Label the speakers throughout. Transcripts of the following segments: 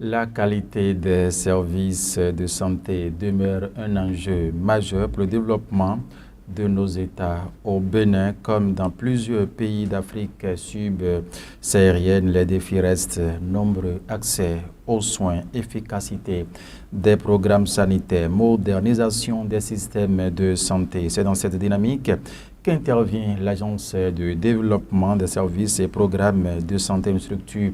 Speaker 1: La qualité des services de santé demeure un enjeu majeur pour le développement de nos États. Au Bénin, comme dans plusieurs pays d'Afrique subsaharienne, les défis restent nombreux. Accès aux soins, efficacité des programmes sanitaires, modernisation des systèmes de santé. C'est dans cette dynamique qu'intervient l'Agence de développement des services et programmes de santé, une structure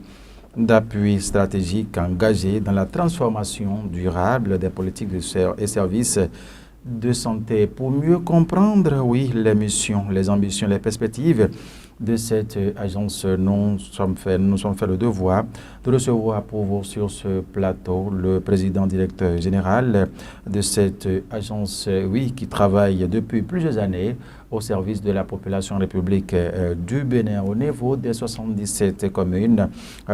Speaker 1: d'appui stratégique engagé dans la transformation durable des politiques et services de santé. Pour mieux comprendre, oui, les missions, les ambitions, les perspectives de cette agence, nous sommes fait le devoir de recevoir pour vous sur ce plateau le président directeur général de cette agence, oui, qui travaille depuis plusieurs années au service de la population république du Bénin au niveau des 77 communes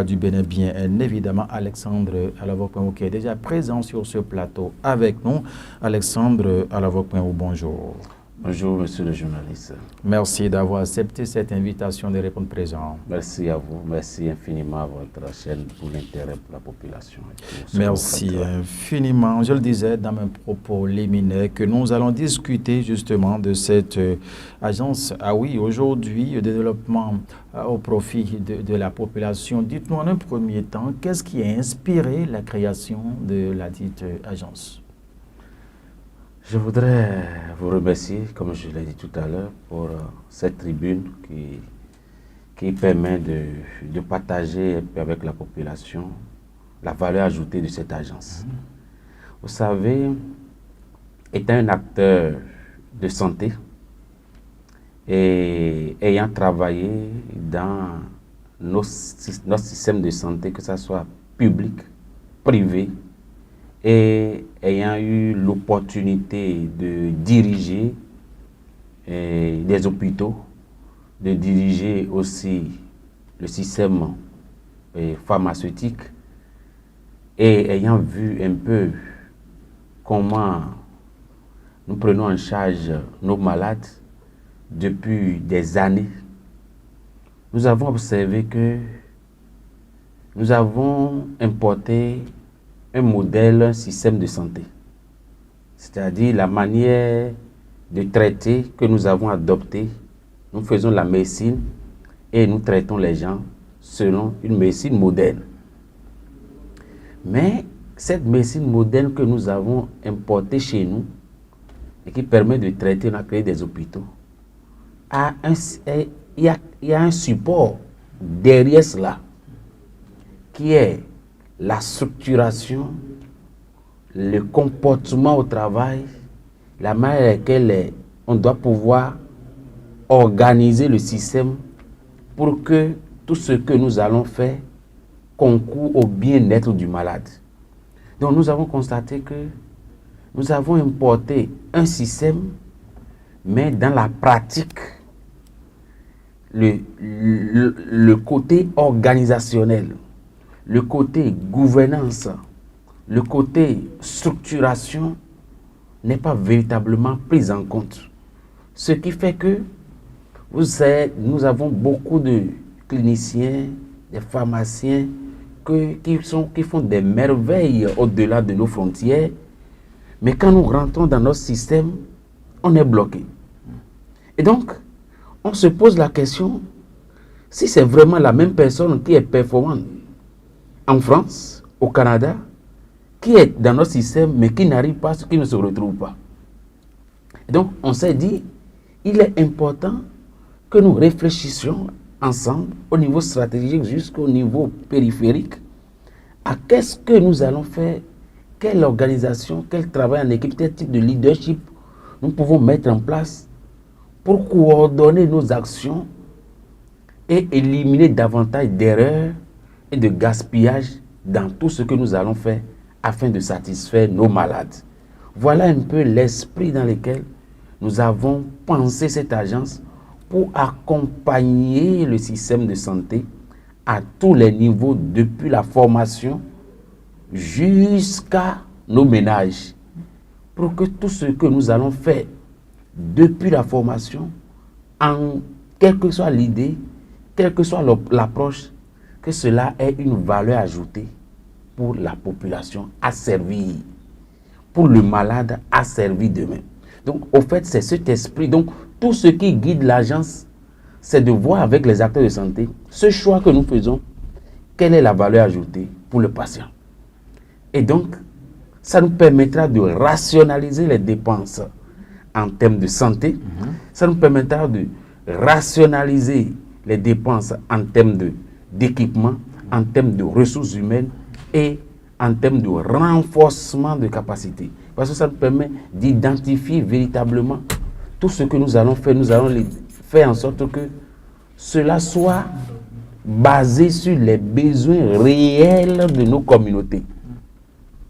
Speaker 1: du Bénin. Bien évidemment, Alexandre Alavokpéou qui est déjà présent sur ce plateau avec nous. Alexandre Alavokpéou, bonjour.
Speaker 2: Bonjour, monsieur le journaliste.
Speaker 1: Merci d'avoir accepté cette invitation de répondre présent.
Speaker 2: Merci à vous. Merci infiniment à votre chaîne pour l'intérêt pour la population.
Speaker 1: Merci infiniment. Je le disais dans mes propos liminaires que nous allons discuter justement de cette agence. Ah oui, aujourd'hui, le développement au profit de la population. Dites-nous en un premier temps, qu'est-ce qui a inspiré la création de la dite agence?
Speaker 2: Je voudrais vous remercier, comme je l'ai dit tout à l'heure, pour cette tribune qui permet de partager avec la population la valeur ajoutée de cette agence. Vous savez, étant un acteur de santé et ayant travaillé dans notre système de santé, que ce soit public, privé, et ayant eu l'opportunité de diriger des hôpitaux, de diriger aussi le système pharmaceutique, et ayant vu un peu comment nous prenons en charge nos malades depuis des années, nous avons observé que nous avons importé un modèle, un système de santé. C'est-à-dire la manière de traiter que nous avons adopté. Nous faisons la médecine et nous traitons les gens selon une médecine moderne. Mais cette médecine moderne que nous avons importée chez nous et qui permet de traiter, on a créé des hôpitaux, il y a un support derrière cela qui est la structuration, le comportement au travail, la manière avec laquelle on doit pouvoir organiser le système pour que tout ce que nous allons faire concourt au bien-être du malade. Donc nous avons constaté que nous avons importé un système, mais dans la pratique, le côté organisationnel, le côté gouvernance, le côté structuration n'est pas véritablement pris en compte. Ce qui fait que, vous savez, nous avons beaucoup de cliniciens, des pharmaciens qui font des merveilles au-delà de nos frontières, mais quand nous rentrons dans notre système, on est bloqué. Et donc, on se pose la question, si c'est vraiment la même personne qui est performante en France, au Canada, qui est dans notre système, mais qui n'arrive pas, qui ne se retrouve pas. Et donc, on s'est dit, il est important que nous réfléchissions ensemble, au niveau stratégique jusqu'au niveau périphérique, à qu'est-ce que nous allons faire, quelle organisation, quel travail en équipe, quel type de leadership nous pouvons mettre en place pour coordonner nos actions et éliminer davantage d'erreurs et de gaspillage dans tout ce que nous allons faire afin de satisfaire nos malades. Voilà un peu l'esprit dans lequel nous avons pensé cette agence pour accompagner le système de santé à tous les niveaux, depuis la formation jusqu'à nos ménages, pour que tout ce que nous allons faire depuis la formation, quelle que soit l'idée, quelle que soit l'approche, que cela ait une valeur ajoutée pour la population à servir, pour le malade à servir demain. Donc, au fait, c'est cet esprit. Donc, tout ce qui guide l'agence, c'est de voir avec les acteurs de santé ce choix que nous faisons, quelle est la valeur ajoutée pour le patient. Et donc, ça nous permettra de rationaliser les dépenses en termes de santé. Ça nous permettra de rationaliser les dépenses en termes d'équipement, en termes de ressources humaines et en termes de renforcement de capacité. Parce que ça nous permet d'identifier véritablement tout ce que nous allons faire. Nous allons faire en sorte que cela soit basé sur les besoins réels de nos communautés.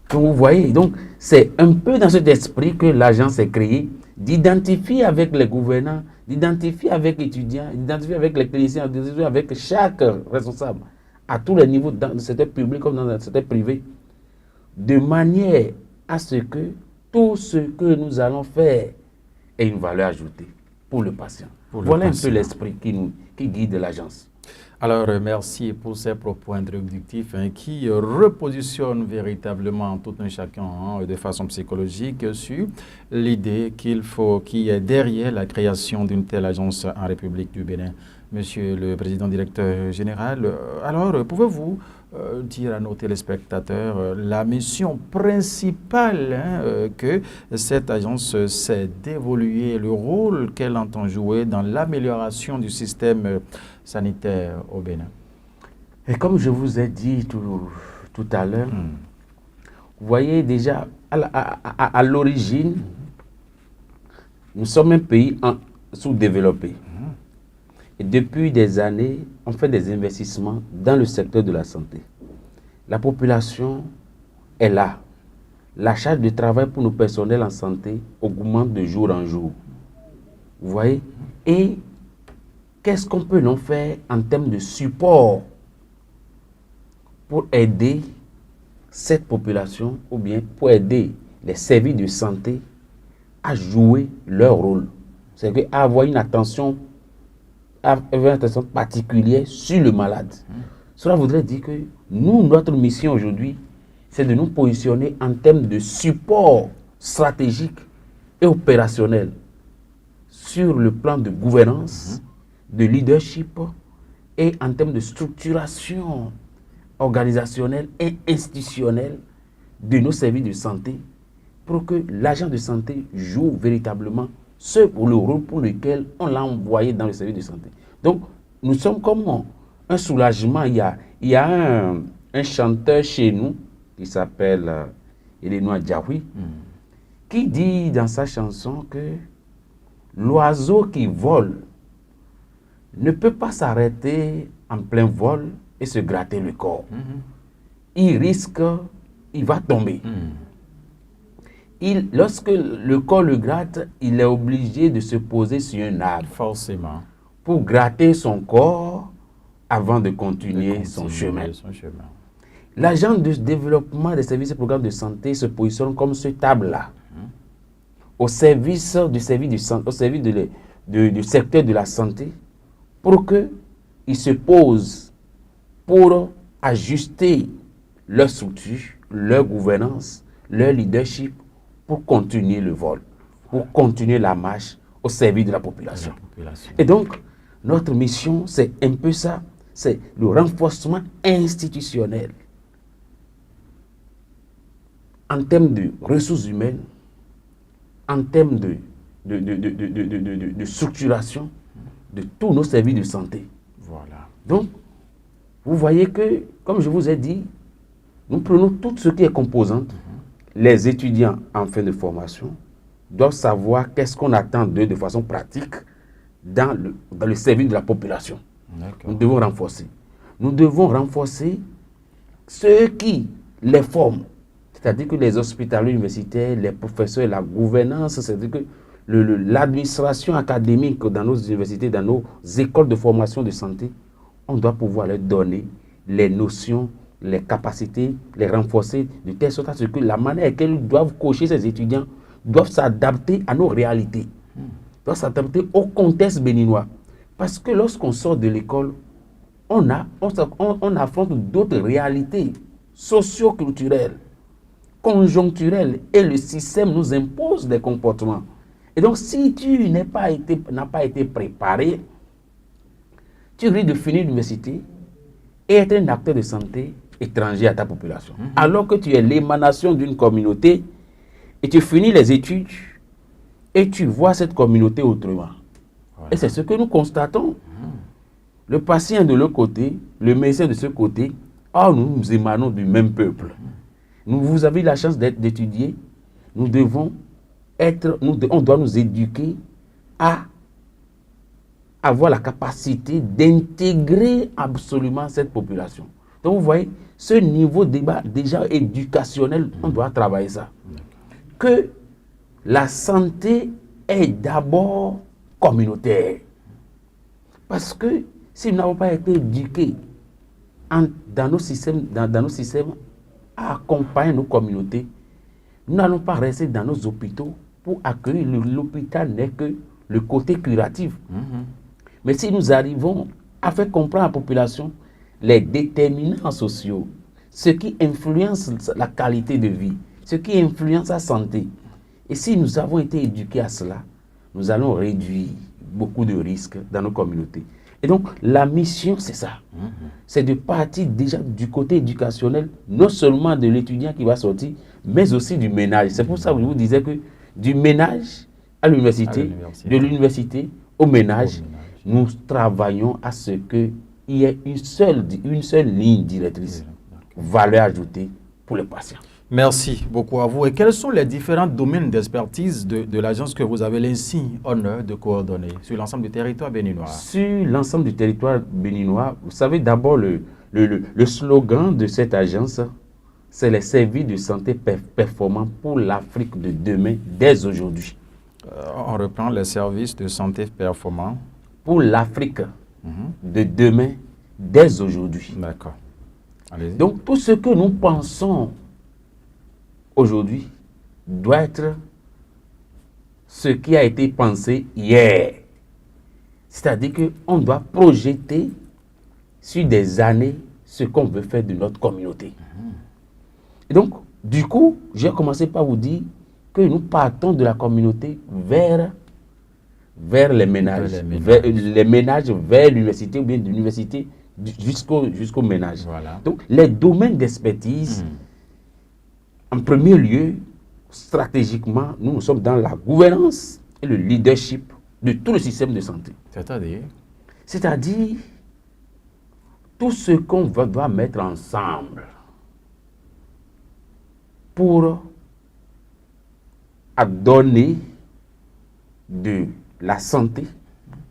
Speaker 2: Donc vous voyez, donc c'est un peu dans cet esprit que l'agence est créée, d'identifier avec les gouvernants, d'identifier avec les étudiants, d'identifier avec les cliniciens, d'identifier avec chaque responsable, à tous les niveaux, dans le secteur public comme dans le secteur privé, de manière à ce que tout ce que nous allons faire ait une valeur ajoutée pour le patient. Voilà un peu l'esprit qui guide l'agence.
Speaker 1: Alors, merci pour ces propos introductifs qui repositionnent véritablement tout un chacun de façon psychologique sur l'idée qui est derrière la création d'une telle agence en République du Bénin. Monsieur le Président Directeur Général, alors pouvez-vous dire à nos téléspectateurs la mission principale que cette agence s'est dévolue, le rôle qu'elle entend jouer dans l'amélioration du système sanitaire au Bénin?
Speaker 2: Et comme je vous ai dit tout à l'heure, vous voyez déjà, à l'origine, nous sommes un pays sous-développé. Et depuis des années, on fait des investissements dans le secteur de la santé. La population est là. La charge de travail pour nos personnels en santé augmente de jour en jour. Vous voyez? Et qu'est-ce qu'on peut donc faire en termes de support pour aider cette population ou bien pour aider les services de santé à jouer leur rôle? C'est-à-dire à avoir une attention particulière sur le malade. Cela voudrait dire que nous, notre mission aujourd'hui, c'est de nous positionner en termes de support stratégique et opérationnel sur le plan de gouvernance, de leadership et en termes de structuration organisationnelle et institutionnelle de nos services de santé pour que l'agent de santé joue véritablement pour le rôle pour lequel on l'a envoyé dans le service de santé. Donc, nous sommes comme un soulagement. Il y a un chanteur chez nous qui s'appelle Elenoa Diaoui, qui dit dans sa chanson que l'oiseau qui vole ne peut pas s'arrêter en plein vol et se gratter le corps. Il va tomber. Lorsque le corps le gratte, il est obligé de se poser sur un arbre.
Speaker 1: Forcément.
Speaker 2: Pour gratter son corps avant de continuer son chemin. L'agent de développement des services et programmes de santé se positionne comme ce table-là, au service du secteur de la santé, pour qu'ils se posent pour ajuster leur structure, leur gouvernance, leur leadership, pour continuer le vol, pour continuer la marche au service de la population. Et donc, notre mission, c'est un peu ça, c'est le renforcement institutionnel en termes de ressources humaines, en termes de structuration de tous nos services de santé.
Speaker 1: Voilà.
Speaker 2: Donc, vous voyez que, comme je vous ai dit, nous prenons tout ce qui est composante. Les étudiants en fin de formation doivent savoir qu'est-ce qu'on attend d'eux de façon pratique dans le service de la population. Nous devons renforcer. Nous devons renforcer ceux qui les forment. C'est-à-dire que les hospitaliers universitaires, les professeurs, la gouvernance, c'est-à-dire que l'administration académique dans nos universités, dans nos écoles de formation de santé, on doit pouvoir leur donner les notions, les capacités, les renforcer de telle sorte à ce que la manière laquelle doivent coacher ces étudiants doivent s'adapter à nos réalités, doivent s'adapter au contexte béninois. Parce que lorsqu'on sort de l'école, on affronte d'autres réalités socio-culturelle, conjoncturelle, et le système nous impose des comportements. Et donc, si tu n'as pas été préparé, tu risques de finir l'université et être un acteur de santé étranger à ta population. Alors que tu es l'émanation d'une communauté et tu finis les études et tu vois cette communauté autrement. Voilà. Et c'est ce que nous constatons. Le patient de l'autre côté, le médecin de ce côté, nous émanons du même peuple. Vous avez la chance d'étudier, on doit nous éduquer à avoir la capacité d'intégrer absolument cette population. Donc vous voyez, ce niveau de débat déjà éducationnel, on doit travailler ça. Que la santé est d'abord communautaire. Parce que si nous n'avons pas été éduqués dans nos systèmes à accompagner nos communautés, nous n'allons pas rester dans nos hôpitaux pour accueillir. L'hôpital n'est que le côté curatif. Mais si nous arrivons à faire comprendre à la population les déterminants sociaux, ce qui influence la qualité de vie, ce qui influence la santé, et si nous avons été éduqués à cela, nous allons réduire beaucoup de risques dans nos communautés. Et donc, la mission, c'est ça. C'est de partir déjà du côté éducationnel, non seulement de l'étudiant qui va sortir, mais aussi du ménage. C'est pour ça que je vous disais que du ménage à l'université, de l'université au ménage, nous travaillons à ce qu'il y ait une seule ligne directrice, valeur ajoutée pour les patients.
Speaker 1: Merci beaucoup à vous. Et quels sont les différents domaines d'expertise de l'agence que vous avez l'insigne honneur de coordonner sur l'ensemble du territoire béninois?
Speaker 2: Sur l'ensemble du territoire béninois, vous savez d'abord le slogan de cette agence, c'est les services de santé performants pour l'Afrique de demain, dès aujourd'hui.
Speaker 1: On reprend les services de santé performants
Speaker 2: pour l'Afrique de demain, dès aujourd'hui.
Speaker 1: D'accord. Allez-y.
Speaker 2: Donc tout ce que nous pensons aujourd'hui doit être ce qui a été pensé hier. C'est-à-dire qu'on doit projeter sur des années ce qu'on veut faire de notre communauté. Et donc, du coup, j'ai commencé par vous dire que nous partons de la communauté vers les ménages, vers l'université ou bien de l'université jusqu'au ménage.
Speaker 1: Voilà.
Speaker 2: Donc, les domaines d'expertise, en premier lieu, stratégiquement, nous sommes dans la gouvernance et le leadership de tout le système de santé. C'est-à-dire tout ce qu'on doit mettre ensemble pour donner de la santé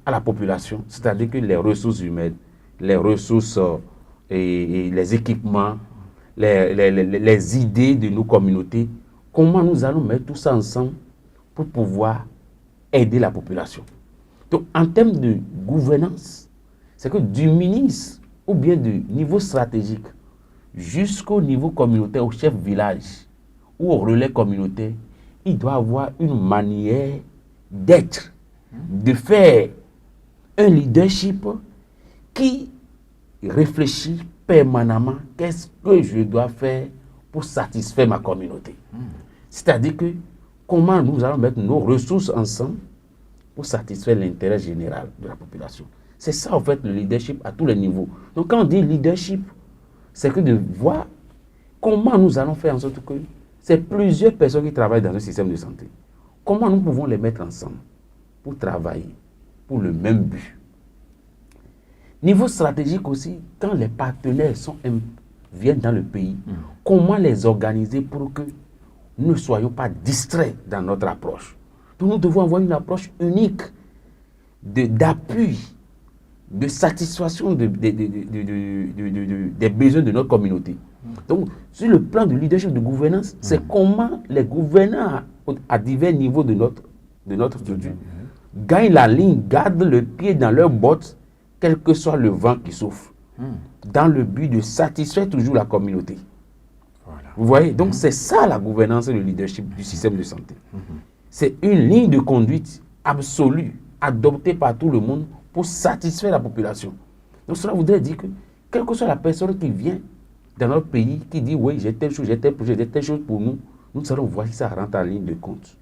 Speaker 2: à la population, c'est-à-dire que les ressources humaines, les ressources et les équipements, les idées de nos communautés, comment nous allons mettre tout ça ensemble pour pouvoir aider la population. Donc, en termes de gouvernance, c'est que du ministre ou bien du niveau stratégique jusqu'au niveau communautaire, au chef village ou au relais communautaire, il doit avoir une manière d'être, de faire un leadership qui réfléchit permanemment qu'est-ce que je dois faire pour satisfaire ma communauté. C'est-à-dire que comment nous allons mettre nos ressources ensemble pour satisfaire l'intérêt général de la population. C'est ça en fait le leadership à tous les niveaux. Donc quand on dit leadership, c'est que de voir comment nous allons faire en sorte que c'est plusieurs personnes qui travaillent dans un système de santé. Comment nous pouvons les mettre ensemble pour travailler pour le même but. Niveau stratégique aussi, quand les partenaires viennent dans le pays, comment les organiser pour que nous ne soyons pas distraits dans notre approche. Donc nous devons avoir une approche unique d'appui, de satisfaction des besoins de notre communauté. Donc, sur le plan de leadership, de gouvernance, c'est comment les gouvernants à divers niveaux de notre structure gagnent la ligne, gardent le pied dans leurs bottes, quel que soit le vent qui souffle, dans le but de satisfaire toujours la communauté. Voilà. Vous voyez? Donc, c'est ça la gouvernance et le leadership du système de santé. C'est une ligne de conduite absolue, adoptée par tout le monde pour satisfaire la population. Donc, cela voudrait dire que, quelle que soit la personne qui vient dans notre pays qui dit oui, j'ai telle chose, j'ai tel projet, j'ai telle chose pour nous, nous allons voir si ça rentre en ligne de compte.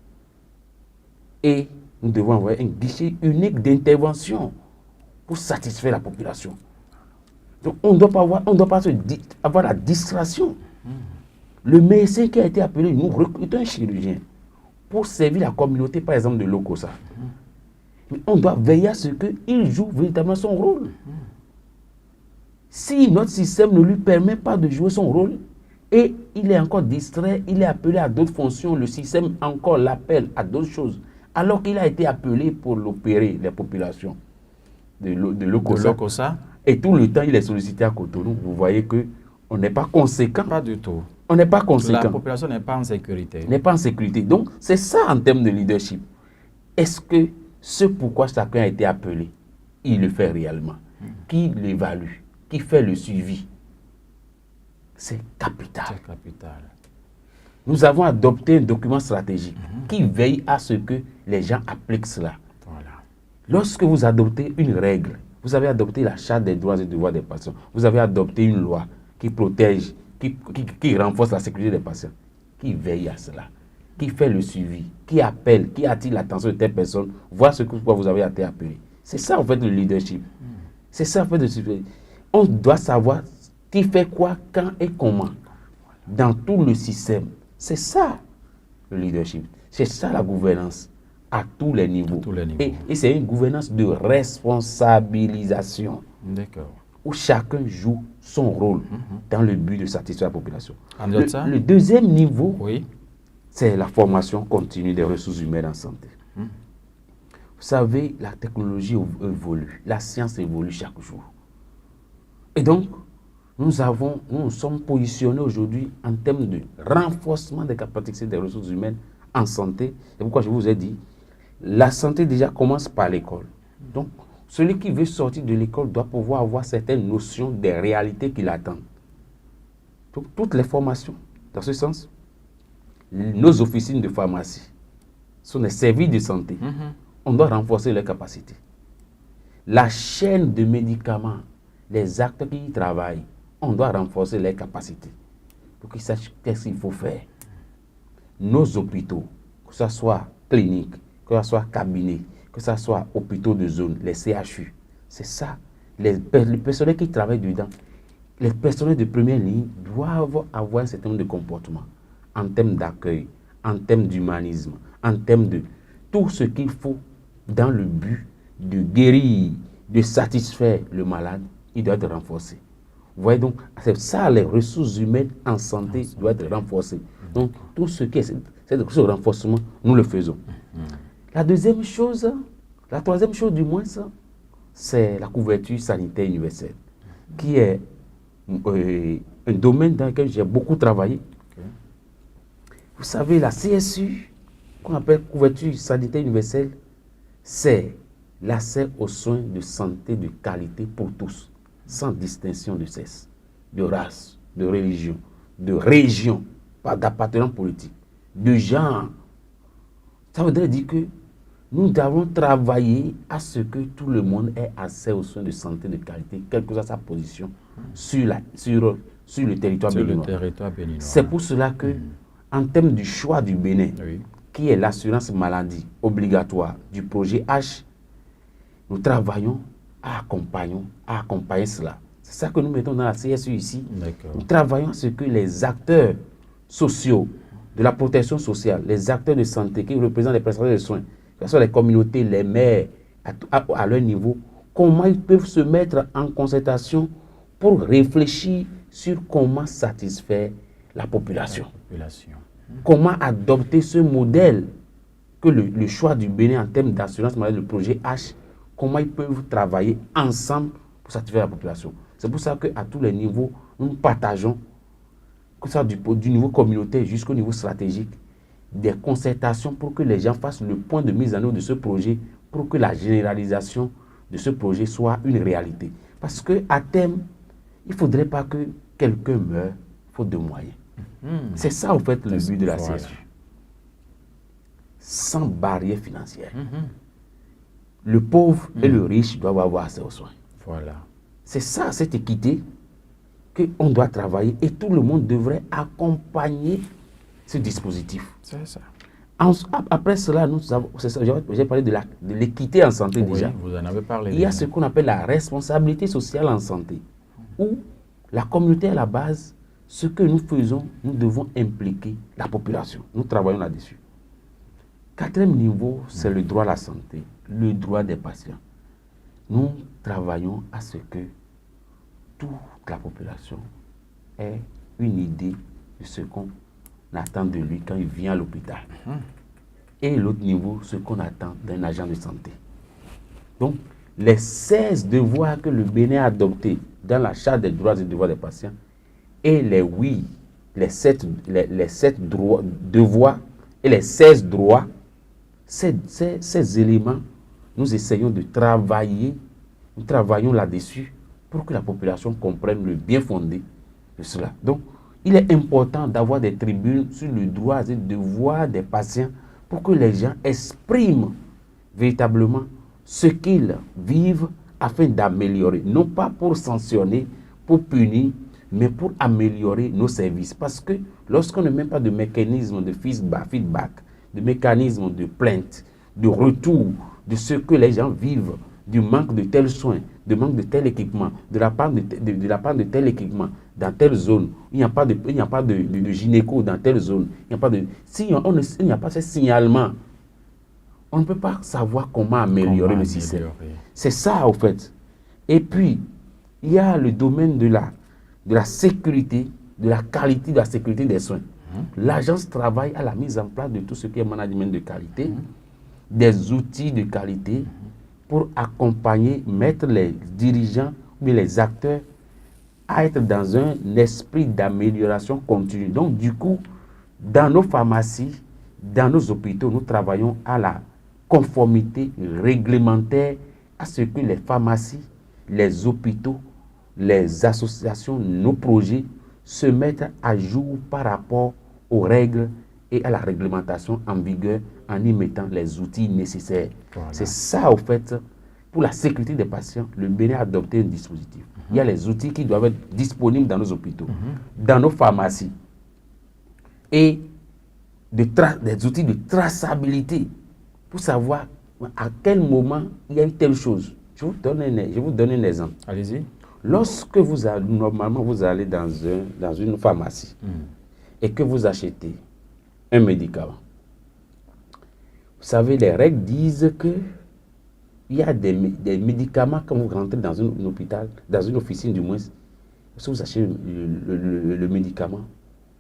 Speaker 2: Et nous devons avoir un guichet unique d'intervention pour satisfaire la population. Donc on ne doit pas avoir la distraction. Le médecin qui a été appelé, nous recrutons un chirurgien pour servir la communauté, par exemple, de l'Okosa. Mais on doit veiller à ce qu'il joue véritablement son rôle. Si notre système ne lui permet pas de jouer son rôle, et il est encore distrait, il est appelé à d'autres fonctions, le système encore l'appelle à d'autres choses, alors qu'il a été appelé pour l'opérer, les populations de l'Okosa. Et tout le temps, il est sollicité à Cotonou. Vous voyez qu'on n'est pas conséquent.
Speaker 1: Pas du tout.
Speaker 2: On n'est pas conséquent.
Speaker 1: La population n'est pas en sécurité.
Speaker 2: N'est pas en sécurité. Donc, c'est ça en termes de leadership. Est-ce que ce pourquoi chacun a été appelé, il le fait réellement? Qui l'évalue? Qui fait le suivi? C'est capital.
Speaker 1: C'est capital.
Speaker 2: Nous avons adopté un document stratégique qui veille à ce que les gens appliquent cela.
Speaker 1: Voilà.
Speaker 2: Lorsque vous adoptez une règle, vous avez adopté la charte des droits et devoirs des patients, vous avez adopté une loi qui protège, qui renforce la sécurité des patients, qui veille à cela, qui fait le suivi, qui appelle, qui attire l'attention de telle personne, voir ce que vous avez été appelé. C'est ça en fait le leadership. C'est ça en fait le leadership. On doit savoir qui fait quoi, quand et comment, dans tout le système. C'est ça le leadership. C'est ça la gouvernance à tous les niveaux. Et c'est une gouvernance de responsabilisation.
Speaker 1: D'accord.
Speaker 2: Où chacun joue son rôle dans le but de satisfaire la population. Le deuxième niveau, c'est la formation continue des ressources humaines en santé. Vous savez, la technologie évolue, la science évolue chaque jour. Et donc, nous sommes positionnés aujourd'hui en termes de renforcement des capacités des ressources humaines en santé. C'est pourquoi je vous ai dit, la santé déjà commence par l'école. Donc, celui qui veut sortir de l'école doit pouvoir avoir certaines notions des réalités qui l'attendent. Donc, toutes les formations, dans ce sens, nos officines de pharmacie sont des services de santé. On doit renforcer leurs capacités. La chaîne de médicaments, les acteurs qui y travaillent, on doit renforcer leurs capacités pour qu'ils sachent qu'est-ce qu'il faut faire. Nos hôpitaux, que ce soit cliniques, que ce soit cabinets, que ce soit hôpitaux de zone, les CHU, c'est ça. Les personnels qui travaillent dedans, les personnels de première ligne doivent avoir un certain nombre de comportements en termes d'accueil, en termes d'humanisme, en termes de tout ce qu'il faut dans le but de guérir, de satisfaire le malade, il doit être renforcé. Vous voyez donc, c'est ça, les ressources humaines en santé doivent être renforcées. Donc, tout ce qui est ce renforcement, nous le faisons. La deuxième chose, la troisième chose du moins, c'est la couverture sanitaire universelle, qui est un domaine dans lequel j'ai beaucoup travaillé. Vous savez, la CSU, qu'on appelle couverture sanitaire universelle, c'est l'accès aux soins de santé de qualité pour tous, sans distinction de sexe, de race, de religion, de région, pas d'appartenance politique, de genre. Ça voudrait dire que nous devons travailler à ce que tout le monde ait accès aux soins de santé de qualité, quelle que soit sa position sur le territoire béninois. C'est pour cela que, en termes du choix du Bénin, qui est l'assurance maladie obligatoire du projet H, nous travaillons à accompagner cela. C'est ça que nous mettons dans la CSU ici. Nous travaillons à ce que les acteurs sociaux de la protection sociale, les acteurs de santé qui représentent les prestataires de soins, que ce soit les communautés, les maires, à leur niveau, comment ils peuvent se mettre en concertation pour réfléchir sur comment satisfaire la population. Comment adopter ce modèle que le choix du Bénin en termes d'assurance maladie, le projet H, comment ils peuvent travailler ensemble pour satisfaire la population. C'est pour ça qu'à tous les niveaux, nous partageons, que ce soit du niveau communautaire jusqu'au niveau stratégique, des concertations pour que les gens fassent le point de mise en œuvre de ce projet, pour que la généralisation de ce projet soit une réalité. Parce qu'à terme, il ne faudrait pas que quelqu'un meure faute de moyens. C'est ça, en fait, le but de la CSU. Sans barrière financière. Le pauvre et le riche doivent avoir accès aux soins.
Speaker 1: Voilà.
Speaker 2: C'est ça, cette équité qu'on doit travailler et tout le monde devrait accompagner ce dispositif.
Speaker 1: C'est ça.
Speaker 2: Après cela, j'ai parlé de l'équité en santé
Speaker 1: Oui,
Speaker 2: déjà.
Speaker 1: vous en avez parlé.
Speaker 2: Il y a ce qu'on appelle la responsabilité sociale en santé, où la communauté est à la base. Ce que nous faisons, nous devons impliquer la population. Nous travaillons là-dessus. Quatrième niveau, c'est le droit à la santé, le droit des patients. Nous travaillons à ce que toute la population ait une idée de ce qu'on attend de lui quand il vient à l'hôpital. Et l'autre niveau, ce qu'on attend d'un agent de santé. Donc, les 16 devoirs que le Bénin a adoptés dans la Charte des droits et devoirs des patients et les 7 devoirs et les 16 droits, ces éléments, nous essayons de travailler, nous travaillons là-dessus pour que la population comprenne le bien fondé de cela. Donc, il est important d'avoir des tribunes sur le droit et devoir des patients pour que les gens expriment véritablement ce qu'ils vivent afin d'améliorer, non pas pour sanctionner, pour punir, mais pour améliorer nos services. Parce que lorsqu'on ne met pas de mécanisme de feedback, de mécanisme de plainte, de retour de ce que les gens vivent, du manque de tels soins, du manque de tel équipement, de la part de tel équipement dans telle zone, il n'y a pas de gynéco dans telle zone, s'il n'y a pas ce signalement, on ne peut pas savoir comment améliorer le système. C'est ça, au fait. Et puis, il y a le domaine de la sécurité, de la qualité, de la sécurité des soins. L'agence travaille à la mise en place de tout ce qui est management de qualité, des outils de qualité pour accompagner, mettre les dirigeants ou les acteurs à être dans un esprit d'amélioration continue. Donc, du coup, dans nos pharmacies, dans nos hôpitaux, nous travaillons à la conformité réglementaire à ce que les pharmacies, les hôpitaux, les associations, nos projets se mettent à jour par rapport aux règles et à la réglementation en vigueur en y mettant les outils nécessaires. Voilà. C'est ça, au fait, pour la sécurité des patients, le Bénin a adopté un dispositif. Il y a les outils qui doivent être disponibles dans nos hôpitaux, dans nos pharmacies, et des outils de traçabilité pour savoir à quel moment il y a eu telle chose. Je vous donne un exemple.
Speaker 1: Allez-y.
Speaker 2: Lorsque normalement vous allez dans une pharmacie et que vous achetez un médicament, vous savez, les règles disent que il y a des médicaments quand vous rentrez dans un hôpital, dans une officine du moins, si vous achetez le médicament,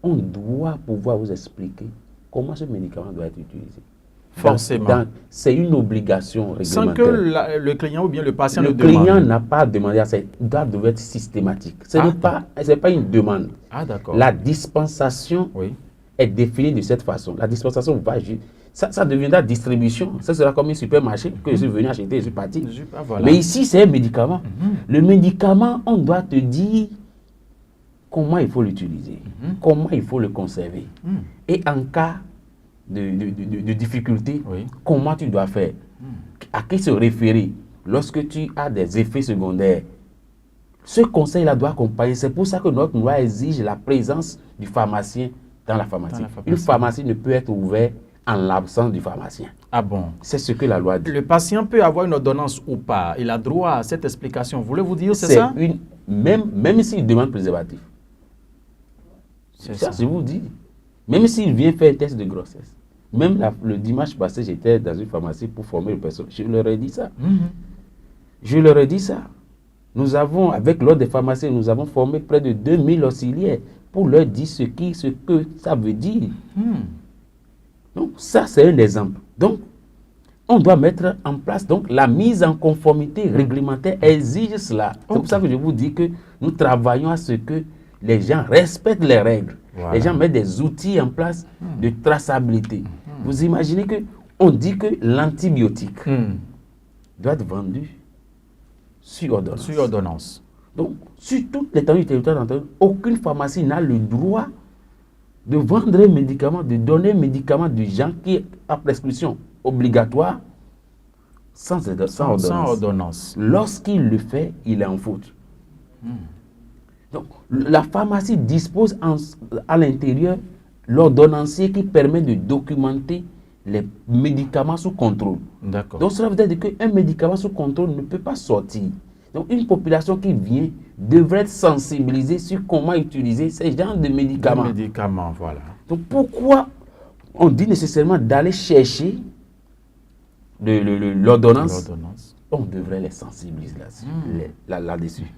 Speaker 2: on doit pouvoir vous expliquer comment ce médicament doit être utilisé.
Speaker 1: Forcément.
Speaker 2: C'est une obligation réglementaire.
Speaker 1: Sans que le client ou bien le patient le demande.
Speaker 2: Le client n'a pas demandé à ça. Ça doit être systématique. Ce n'est pas une demande.
Speaker 1: Ah, d'accord.
Speaker 2: La dispensation est définie de cette façon. La dispensation va... Ça deviendra distribution. Ça sera comme un supermarché que je suis venu acheter, je suis parti. Voilà. Mais ici, c'est un médicament. Le médicament, on doit te dire comment il faut l'utiliser, comment il faut le conserver. Et en cas de difficulté, comment tu dois faire, à qui se référer lorsque tu as des effets secondaires. Ce conseil-là doit accompagner. C'est pour ça que notre loi exige la présence du pharmacien dans la pharmacie. Une pharmacie ne peut être ouverte en l'absence du pharmacien.
Speaker 1: Ah bon?
Speaker 2: C'est ce que la loi dit.
Speaker 1: Le patient peut avoir une ordonnance ou pas. Il a droit à cette explication. Voulez-vous dire, c'est ça?
Speaker 2: Même s'il demande préservatif.
Speaker 1: C'est ça.
Speaker 2: Je vous dis. Même s'il vient faire un test de grossesse. Même le dimanche passé, j'étais dans une pharmacie pour former les personnes. Je leur ai dit ça. Je leur ai dit ça. Nous avons, avec l'ordre des pharmaciens, nous avons formé près de 2000 auxiliaires pour leur dire ce que ça veut dire. Donc, ça, c'est un exemple. Donc, on doit mettre en place, donc, la mise en conformité réglementaire exige cela. C'est pour ça que je vous dis que nous travaillons à ce que les gens respectent les règles. Voilà. Les gens mettent des outils en place de traçabilité. Vous imaginez qu'on dit que l'antibiotique doit être vendu sur ordonnance.
Speaker 1: Sur ordonnance.
Speaker 2: Donc, sur toute l'étendue du territoire, aucune pharmacie n'a le droit de vendre un médicament, de donner un médicament de gens qui a prescription obligatoire sans ordonnance.
Speaker 1: Sans ordonnance.
Speaker 2: Lorsqu'il le fait, il est en faute. Donc, la pharmacie dispose à l'intérieur l'ordonnancier qui permet de documenter les médicaments sous contrôle.
Speaker 1: D'accord.
Speaker 2: Donc, cela veut dire qu'un médicament sous contrôle ne peut pas sortir. Donc, une population qui vient devrait être sensibilisée sur comment utiliser ces genres de médicaments.
Speaker 1: Les médicaments, voilà.
Speaker 2: Donc, pourquoi on dit nécessairement d'aller chercher l'ordonnance? On devrait les sensibiliser là-dessus.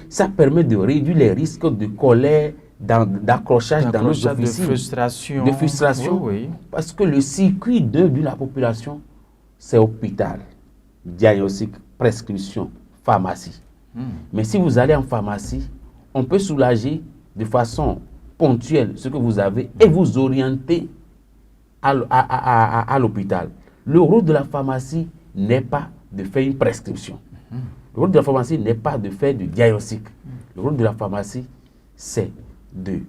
Speaker 2: Ça permet de réduire les risques de colère, d'accrochage dans nos officines.
Speaker 1: De
Speaker 2: frustration.
Speaker 1: Oui.
Speaker 2: Parce que le circuit de la population, c'est hôpital, diagnostic, prescription, pharmacie. Mais si vous allez en pharmacie, on peut soulager de façon ponctuelle ce que vous avez et vous orienter à l'hôpital. Le rôle de la pharmacie n'est pas de faire une prescription. Le rôle de la pharmacie n'est pas de faire du diagnostic. Le rôle de la pharmacie, c'est de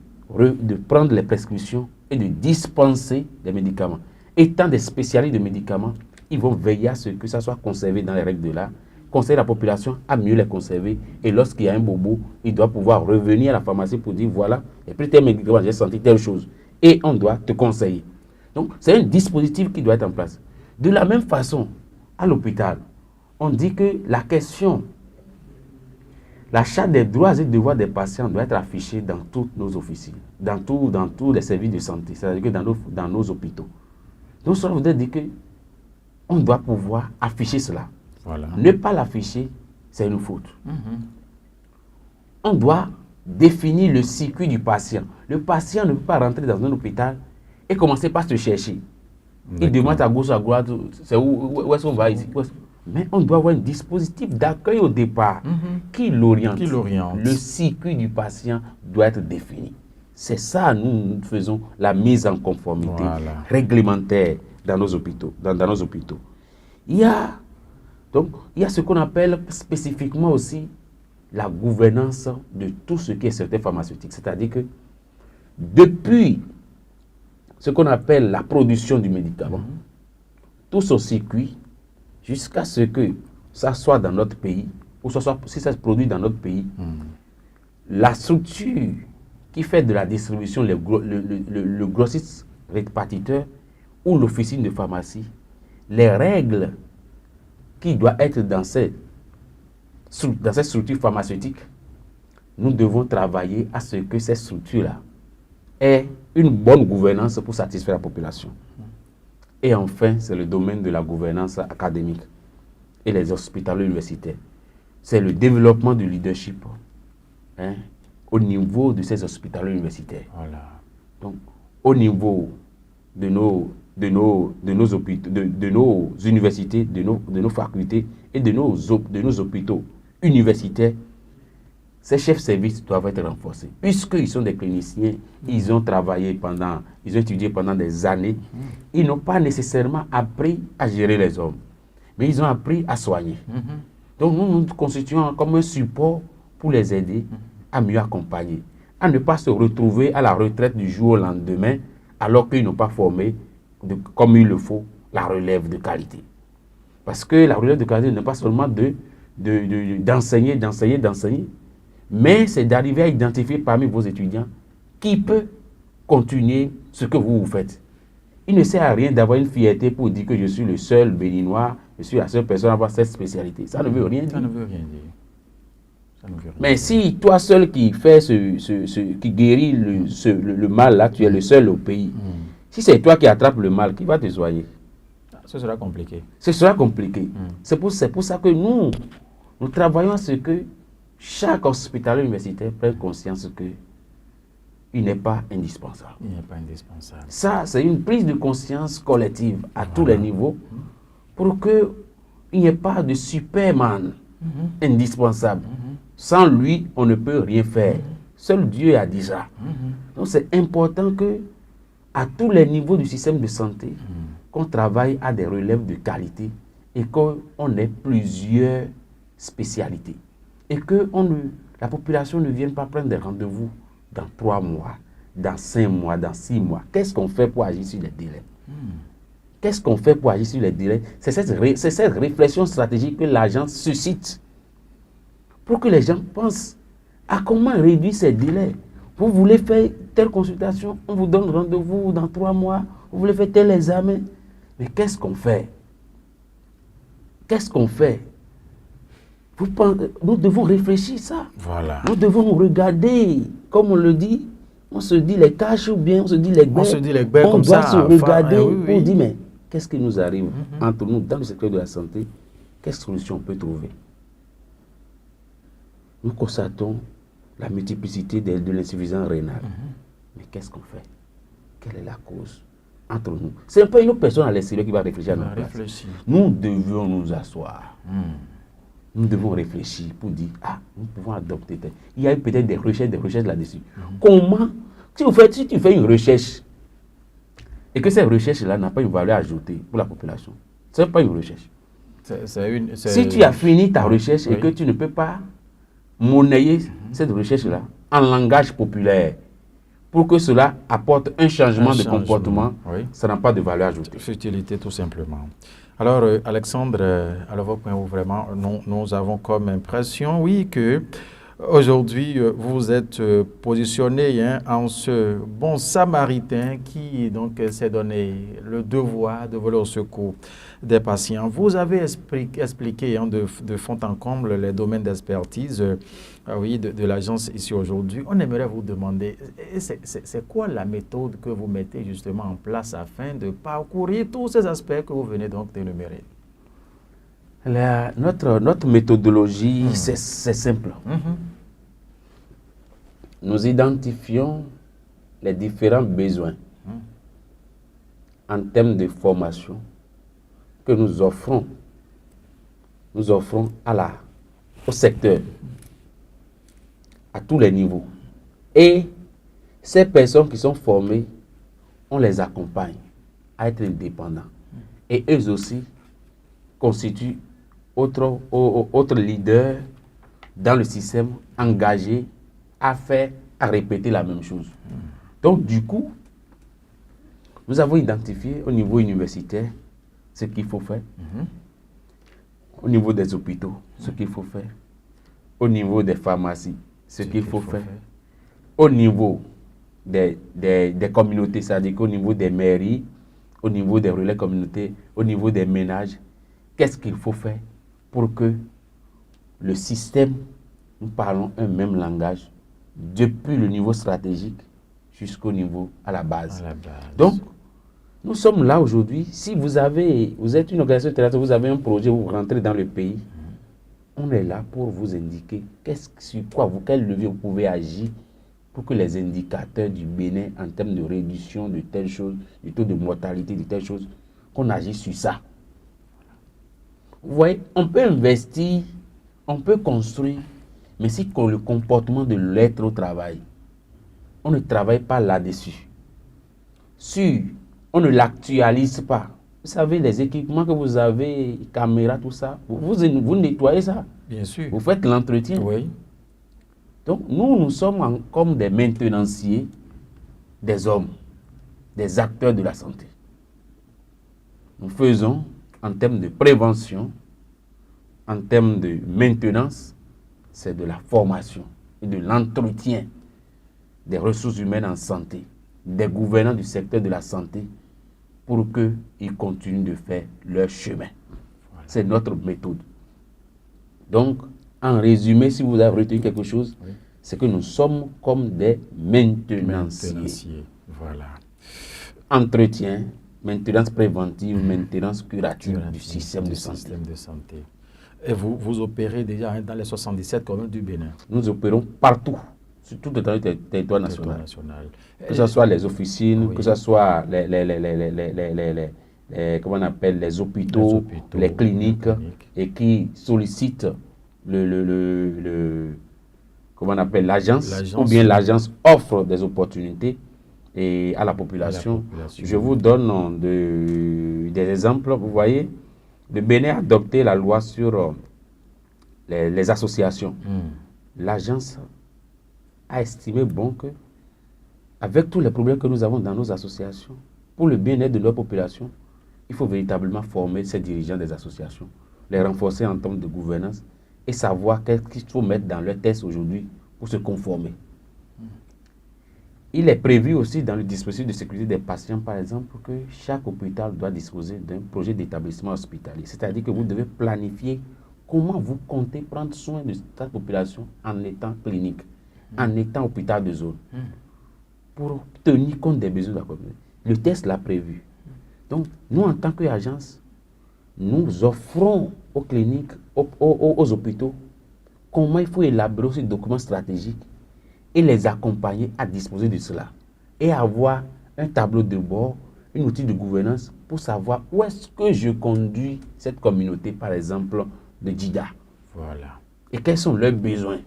Speaker 2: prendre les prescriptions et de dispenser les médicaments. Étant des spécialistes de médicaments, ils vont veiller à ce que ça soit conservé dans les règles de l'art, conseiller la population à mieux les conserver. Et lorsqu'il y a un bobo, il doit pouvoir revenir à la pharmacie pour dire voilà, j'ai pris tel médicament, j'ai senti telle chose. Et on doit te conseiller. Donc, c'est un dispositif qui doit être en place. De la même façon, à l'hôpital, on dit que la question, la charte des droits et devoirs des patients doit être affichée dans toutes nos officines, dans tous les services de santé, c'est-à-dire que dans nos hôpitaux. Donc, cela veut dire qu'on doit pouvoir afficher cela.
Speaker 1: Voilà.
Speaker 2: Ne pas l'afficher, c'est une faute. On doit définir le circuit du patient. Le patient ne peut pas rentrer dans un hôpital et commencer par se chercher. Il demande à gauche, à droite, c'est où est-ce qu'on va ici. Mais on doit avoir un dispositif d'accueil au départ qui l'oriente. Le circuit du patient doit être défini. C'est ça, nous faisons la mise en conformité réglementaire dans nos hôpitaux. Dans nos hôpitaux. Il y a ce qu'on appelle spécifiquement aussi la gouvernance de tout ce qui est secteur pharmaceutique. C'est-à-dire que depuis ce qu'on appelle la production du médicament, tout ce circuit, jusqu'à ce que ça soit dans notre pays, ou si ça se produit dans notre pays, la structure qui fait de la distribution, le grossiste répartiteur ou l'officine de pharmacie, les règles qui doivent être dans cette structure pharmaceutique, nous devons travailler à ce que cette structure-là ait une bonne gouvernance pour satisfaire la population. Et enfin, c'est le domaine de la gouvernance académique et les hôpitaux universitaires. C'est le développement du leadership au niveau de ces hôpitaux universitaires. Voilà. Donc, au niveau de nos hôpitaux, de nos universités, de nos facultés et de nos hôpitaux universitaires, ces chefs de service doivent être renforcés. Puisqu'ils sont des cliniciens, ils ont étudié pendant des années, ils n'ont pas nécessairement appris à gérer les hommes, mais ils ont appris à soigner. Donc nous nous constituons comme un support pour les aider à mieux accompagner, à ne pas se retrouver à la retraite du jour au lendemain, alors qu'ils n'ont pas formé comme il le faut la relève de qualité. Parce que la relève de qualité n'est pas seulement d'enseigner, mais c'est d'arriver à identifier parmi vos étudiants qui peut continuer ce que vous faites. Il ne sert à rien d'avoir une fierté pour dire que je suis le seul béninois, je suis la seule personne à avoir cette spécialité. Ça ne veut rien dire.
Speaker 1: Ça ne veut rien dire.
Speaker 2: Mais si toi seul qui fais qui guérit le mal là, tu es le seul au pays. Si c'est toi qui attrapes le mal, qui va te soigner?
Speaker 1: Ce sera compliqué.
Speaker 2: Ce sera compliqué. C'est pour ça que nous travaillons à ce que chaque hôpital universitaire prenne conscience qu'il n'est pas indispensable.
Speaker 1: Il n'est pas indispensable.
Speaker 2: Ça, c'est une prise de conscience collective à tous les niveaux pour qu'il n'y ait pas de Superman indispensable. Sans lui, on ne peut rien faire. Seul Dieu a dit ça. Donc, c'est important que à tous les niveaux du système de santé, qu'on travaille à des relèves de qualité et qu'on ait plusieurs spécialités. Et que la population ne vienne pas prendre des rendez-vous dans 3 mois, dans 5 mois, dans 6 mois. Qu'est-ce qu'on fait pour agir sur les délais? Qu'est-ce qu'on fait pour agir sur les délais? C'est cette réflexion stratégique que l'agence suscite pour que les gens pensent à comment réduire ces délais. Vous voulez faire telle consultation, on vous donne rendez-vous dans 3 mois, vous voulez faire tel examen. Mais qu'est-ce qu'on fait? Qu'est-ce qu'on fait? Nous devons réfléchir ça.
Speaker 1: Voilà.
Speaker 2: Nous devons nous regarder, comme on le dit, on se dit les caches ou bien on se dit les baies.
Speaker 1: On se dit les baies comme
Speaker 2: ça. On doit se regarder
Speaker 1: oui.
Speaker 2: pour dire, mais qu'est-ce qui nous arrive entre nous dans le secteur de la santé? Quelle solution on peut trouver? Nous constatons la multiplicité de l'insuffisance rénale. Mais qu'est-ce qu'on fait? Quelle est la cause entre nous? Ce n'est pas une autre personne à l'extérieur qui va réfléchir à notre place. Nous devions nous asseoir. Nous devons réfléchir pour dire, nous pouvons adopter. Il y a peut-être des recherches là-dessus. Comment, si tu fais une recherche et que cette recherche-là n'a pas une valeur ajoutée pour la population, ce n'est pas une recherche. Si tu as fini ta recherche et que tu ne peux pas monnayer cette recherche-là en langage populaire pour que cela apporte un changement de comportement, ça n'a pas de valeur ajoutée.
Speaker 1: Futilité tout simplement. Alors Alexandre, alors au point où vraiment nous avons comme impression, oui, que aujourd'hui vous êtes positionné en ce bon samaritain qui donc s'est donné le devoir de voler au secours des patients. Vous avez expliqué de fond en comble les domaines d'expertise de l'agence ici aujourd'hui. On aimerait vous demander, c'est quoi la méthode que vous mettez justement en place afin de parcourir tous ces aspects que vous venez donc d'énumérer?
Speaker 2: Notre méthodologie, c'est simple. Nous identifions les différents besoins en termes de formation que nous offrons au secteur, à tous les niveaux. Et ces personnes qui sont formées, on les accompagne à être indépendants. Et eux aussi constituent autres leaders dans le système engagés à répéter la même chose. Donc du coup, nous avons identifié au niveau universitaire ce qu'il faut faire, au niveau des hôpitaux, ce qu'il faut faire, au niveau des pharmacies, ce qu'il faut faire, au niveau des communautés, c'est-à-dire qu'au niveau des mairies, au niveau des relais communautaires, au niveau des ménages, qu'est-ce qu'il faut faire pour que le système, nous parlons un même langage, depuis le niveau stratégique jusqu'au niveau à la base. Donc, nous sommes là aujourd'hui. Si vous êtes une organisation internationale, vous avez un projet, vous rentrez dans le pays, on est là pour vous indiquer quel levier vous pouvez agir pour que les indicateurs du Bénin en termes de réduction de telles choses, du taux de mortalité de telles choses, qu'on agisse sur ça. Vous voyez, on peut investir, on peut construire, mais si le comportement de l'être au travail, on ne travaille pas là-dessus. Si on ne l'actualise pas, vous savez, les équipements que vous avez, caméras, tout ça, vous nettoyez ça.
Speaker 1: Bien sûr.
Speaker 2: Vous faites l'entretien.
Speaker 1: Oui.
Speaker 2: Donc, nous sommes comme des maintenanciers des hommes, des acteurs de la santé. Nous faisons, en termes de prévention, en termes de maintenance, c'est de la formation et de l'entretien des ressources humaines en santé, des gouvernants du secteur de la santé, pour qu'ils continuent de faire leur chemin. Voilà. C'est notre méthode. Donc, en résumé, si vous avez retenu quelque chose, c'est que nous sommes comme des maintenanciers.
Speaker 1: Voilà.
Speaker 2: Entretien, maintenance préventive, maintenance curative du système de
Speaker 1: santé. Et vous opérez déjà dans les 77 communes du Bénin?
Speaker 2: Nous opérons partout, sur tout le territoire national. Que ce soit les officines, que ce soit comment on appelle, les hôpitaux, les cliniques, et qui sollicitent comment on appelle, l'agence, ou bien l'agence offre des opportunités à la population. Je vous donne des exemples. Vous voyez, le Bénin a adopté la loi sur les associations. L'agence a estimé bon que, avec tous les problèmes que nous avons dans nos associations, pour le bien-être de leur population, il faut véritablement former ces dirigeants des associations, les renforcer en termes de gouvernance et savoir qu'est-ce qu'il faut mettre dans leur test aujourd'hui pour se conformer. Il est prévu aussi dans le dispositif de sécurité des patients, par exemple, que chaque hôpital doit disposer d'un projet d'établissement hospitalier. C'est-à-dire que vous devez planifier comment vous comptez prendre soin de cette population en étant clinique, en étant hôpital de zone, pour tenir compte des besoins de la communauté. Le test l'a prévu. Donc, nous, en tant qu'agence, nous offrons aux cliniques, aux hôpitaux, comment il faut élaborer ces documents stratégiques et les accompagner à disposer de cela. Et avoir un tableau de bord, un outil de gouvernance pour savoir où est-ce que je conduis cette communauté, par exemple, de Djida.
Speaker 1: Voilà.
Speaker 2: Et quels sont leurs besoins.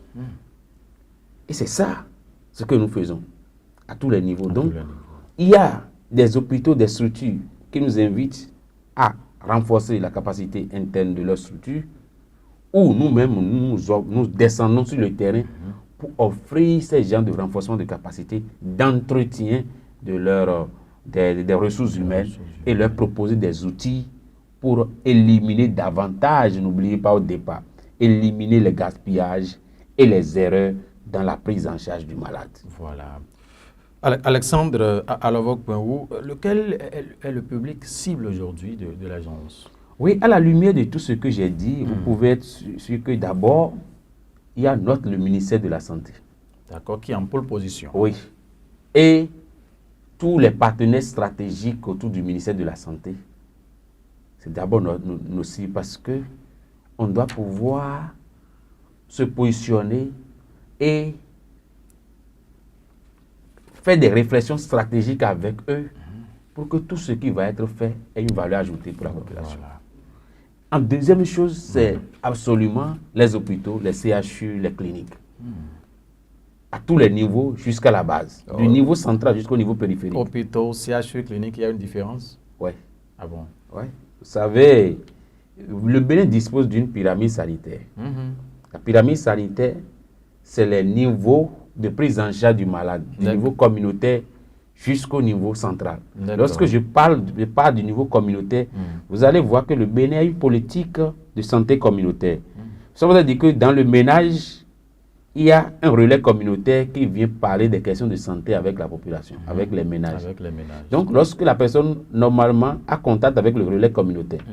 Speaker 2: Et c'est ça ce que nous faisons à tous les niveaux. Donc, il y a des hôpitaux, des structures qui nous invitent à renforcer la capacité interne de leur structure, ou nous-mêmes, nous descendons sur le terrain pour offrir ces genres de renforcement de capacité, d'entretien de des ressources humaines et leur proposer des outils pour éliminer davantage, n'oubliez pas au départ, éliminer le gaspillage et les erreurs dans la prise en charge du malade.
Speaker 1: Voilà. Alexandre Alovok-Penhou, lequel est le public cible aujourd'hui de l'agence?
Speaker 2: Oui, à la lumière de tout ce que j'ai dit, vous pouvez être sûr que d'abord, il y a le ministère de la Santé.
Speaker 1: D'accord, qui est en pole position.
Speaker 2: Oui. Et tous les partenaires stratégiques autour du ministère de la Santé, c'est d'abord nos cibles parce que on doit pouvoir se positionner et faire des réflexions stratégiques avec eux pour que tout ce qui va être fait ait une valeur ajoutée pour la population. Voilà. En deuxième chose, c'est absolument les hôpitaux, les CHU, les cliniques. À tous les niveaux jusqu'à la base. Du niveau central jusqu'au niveau périphérique.
Speaker 1: Hôpitaux, CHU, cliniques, il y a une différence?
Speaker 2: Oui.
Speaker 1: Ah bon?
Speaker 2: Oui. Vous savez, le Bénin dispose d'une pyramide sanitaire. La pyramide sanitaire, c'est les niveaux de prise en charge du malade, du niveau communautaire jusqu'au niveau central. Lorsque je parle du niveau communautaire, vous allez voir que le Bénin a une politique de santé communautaire. Ça veut dire que dans le ménage, il y a un relais communautaire qui vient parler des questions de santé avec la population, avec les ménages. Donc, lorsque la personne, normalement, a contact avec le relais communautaire,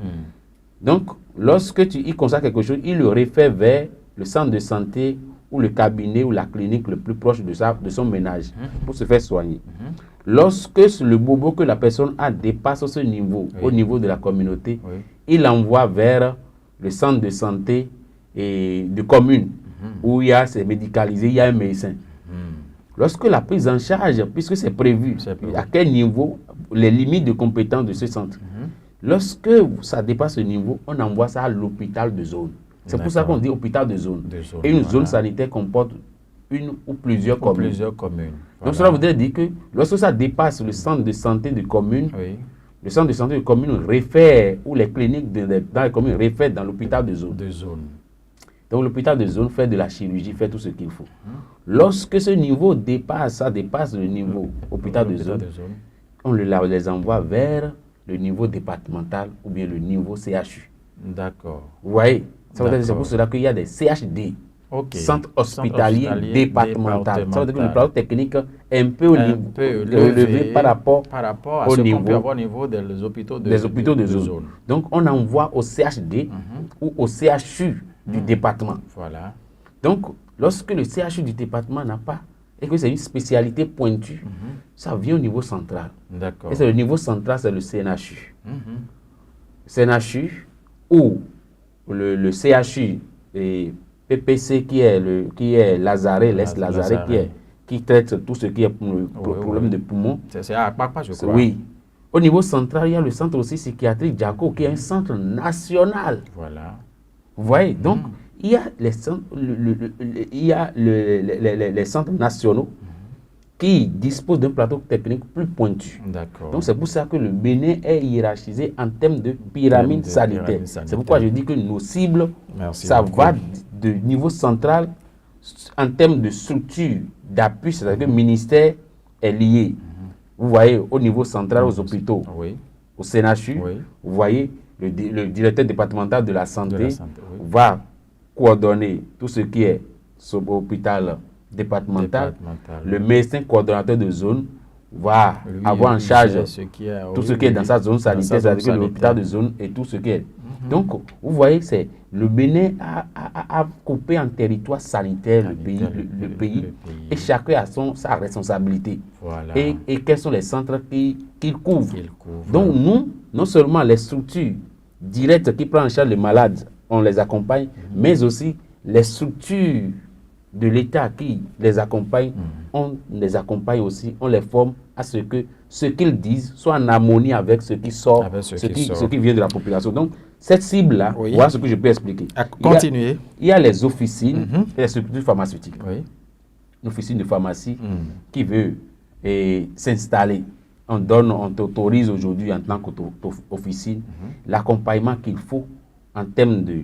Speaker 2: donc, lorsque tu y consacres quelque chose, il le réfère vers le centre de santé ou le cabinet ou la clinique le plus proche de son ménage pour se faire soigner. Lorsque le bobo que la personne a dépasse ce niveau, au niveau de la communauté, il envoie vers le centre de santé et de commune où c'est médicalisé, il y a un médecin. Lorsque la prise en charge, puisque c'est prévu, à quel niveau, les limites de compétences de ce centre, lorsque ça dépasse ce niveau, on envoie ça à l'hôpital de zone. C'est pour ça qu'on dit hôpital de zone. Et une zone sanitaire comporte une ou plusieurs communes. Donc cela voudrait dire que lorsque ça dépasse le centre de santé de commune, le centre de santé de commune réfère, ou les cliniques dans les communes réfèrent dans l'hôpital de zone. Donc l'hôpital de zone fait de la chirurgie, fait tout ce qu'il faut. Lorsque ce niveau dépasse le niveau hôpital de zone, on les envoie vers le niveau départemental ou bien le niveau CHU.
Speaker 1: D'accord.
Speaker 2: Vous voyez, c'est pour cela qu'il y a des CHD, centre hospitalier départemental. Ça veut dire que le plateau technique est un peu élevé par rapport
Speaker 1: à ce qu'on peut avoir au niveau des hôpitaux de zone.
Speaker 2: Donc on envoie au CHD ou au CHU du département.
Speaker 1: Voilà.
Speaker 2: Donc lorsque le CHU du département n'a pas, et que c'est une spécialité pointue, ça vient au niveau central.
Speaker 1: D'accord.
Speaker 2: Et c'est le niveau central, c'est le CNHU. CNHU ou le CHU et PPC qui est Lazaret, l'Est Lazaret, qui traite tout ce qui est problème de poumon.
Speaker 1: C'est à Papa, je crois.
Speaker 2: Oui. Au niveau central, il y a le centre aussi psychiatrique Djako, qui est un centre national.
Speaker 1: Voilà.
Speaker 2: Vous voyez, donc il y a les centres, les centres nationaux qui disposent d'un plateau technique plus pointu. Donc c'est pour ça que le Bénin est hiérarchisé en termes de pyramide sanitaire. C'est pourquoi je dis que nos cibles, ça va de niveau central en termes de structure d'appui, c'est-à-dire que le ministère est lié. Vous voyez, au niveau central, aux hôpitaux, au CNHU, vous voyez, le directeur départemental de la santé va coordonner tout ce qui est hôpital départemental, le médecin coordonnateur de zone va avoir en charge tout ce qui est dans sa zone sanitaire, c'est-à-dire l'hôpital de zone et tout ce qui est. Donc, vous voyez, c'est le Bénin a coupé en territoire sanitaire le pays et chacun a sa responsabilité.
Speaker 1: Voilà.
Speaker 2: Et quels sont les centres qu'il couvre. Donc, nous, non seulement les structures directes qui prennent en charge les malades, on les accompagne, mais aussi les structures de l'État qui les accompagnent, on les accompagne aussi, on les forme à ce que ce qu'ils disent soit en harmonie avec ce qui sort, ce qui vient de la population. Donc, cette cible-là, voilà ce que je peux expliquer.
Speaker 1: Continuez.
Speaker 2: Il y a les officines et les structures pharmaceutiques. Une officine de pharmacie qui veut s'installer. On t'autorise aujourd'hui en tant qu'officine l'accompagnement qu'il faut en termes de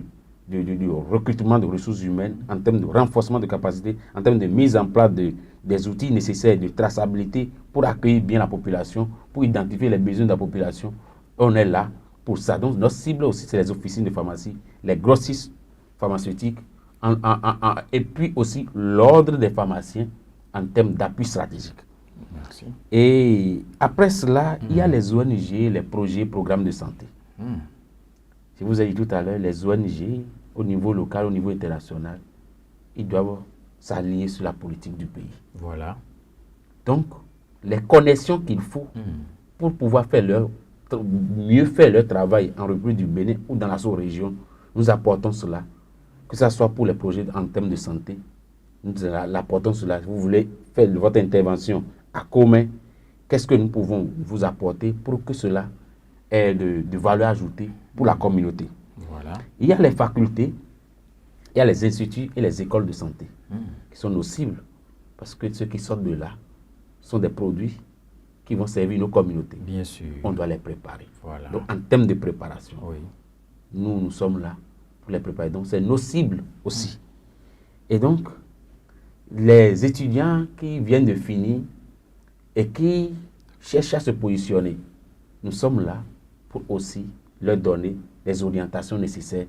Speaker 2: recrutement de ressources humaines, en termes de renforcement de capacité, en termes de mise en place des outils nécessaires de traçabilité pour accueillir bien la population, pour identifier les besoins de la population. On est là pour ça. Donc, notre cible aussi, c'est les officines de pharmacie, les grossistes pharmaceutiques, et puis aussi l'ordre des pharmaciens en termes d'appui stratégique.
Speaker 1: Merci.
Speaker 2: Et après cela, il y a les ONG, les projets, programmes de santé. Je vous ai dit tout à l'heure, les ONG, au niveau local, au niveau international, ils doivent s'allier sur la politique du pays.
Speaker 1: Voilà.
Speaker 2: Donc, les connexions qu'il faut pour pouvoir mieux faire leur travail en République du Bénin ou dans la sous-région, nous apportons cela, que ce soit pour les projets en termes de santé, nous apportons cela. Vous voulez faire votre intervention à commun, qu'est-ce que nous pouvons vous apporter pour que cela ait de valeur ajoutée pour la communauté.
Speaker 1: Voilà.
Speaker 2: Il y a les facultés, il y a les instituts et les écoles de santé qui sont nos cibles, parce que ceux qui sortent de là sont des produits qui vont servir nos communautés.
Speaker 1: Bien sûr.
Speaker 2: On doit les préparer.
Speaker 1: Voilà.
Speaker 2: Donc, en termes de préparation, nous sommes là pour les préparer. Donc, c'est nos cibles aussi. Et donc, les étudiants qui viennent de finir et qui cherchent à se positionner, nous sommes là pour aussi leur donner les orientations nécessaires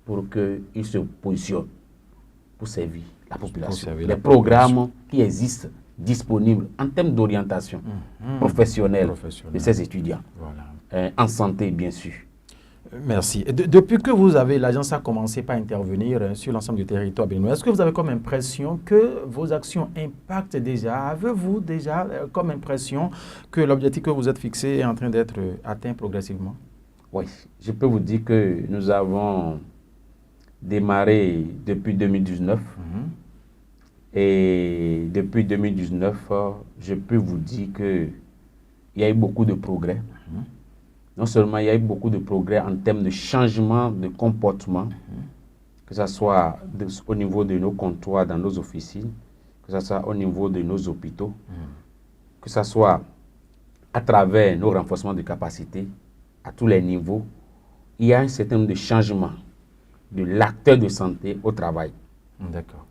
Speaker 2: pour qu'ils se positionnent pour servir la population. Les programmes qui existent disponibles en termes d'orientation professionnelle de ces étudiants, en santé bien sûr.
Speaker 1: Merci. Depuis que l'agence a commencé par intervenir sur l'ensemble du territoire béninois, est-ce que vous avez comme impression que vos actions impactent déjà? Avez-vous déjà comme impression que l'objectif que vous êtes fixé est en train d'être atteint progressivement?
Speaker 2: Oui, je peux vous dire que nous avons démarré depuis 2019. Et depuis 2019, je peux vous dire qu'il y a eu beaucoup de progrès. Non seulement il y a eu beaucoup de progrès en termes de changement de comportement, que ce soit au niveau de nos comptoirs, dans nos officines, que ce soit au niveau de nos hôpitaux, que ce soit à travers nos renforcements de capacité, à tous les niveaux, il y a un certain nombre de changements de l'acteur de santé au travail.
Speaker 1: D'accord.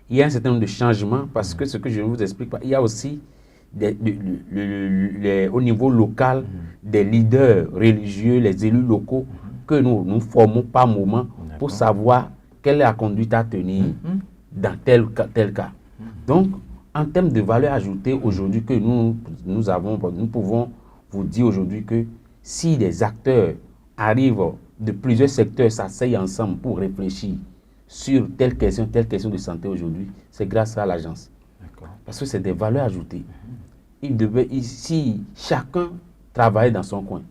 Speaker 2: Il y a un certain nombre de changements parce que ce que je ne vous explique pas, il y a aussi au niveau local des leaders religieux, les élus locaux que nous formons par moment pour savoir quelle est la conduite à tenir dans tel cas. Donc, en termes de valeur ajoutée aujourd'hui que nous pouvons vous dire aujourd'hui que si des acteurs arrivent de plusieurs secteurs, s'asseyent ensemble pour réfléchir sur telle question de santé aujourd'hui, c'est grâce à l'agence. Parce que c'est des valeurs ajoutées. Si chacun travaille dans son coin,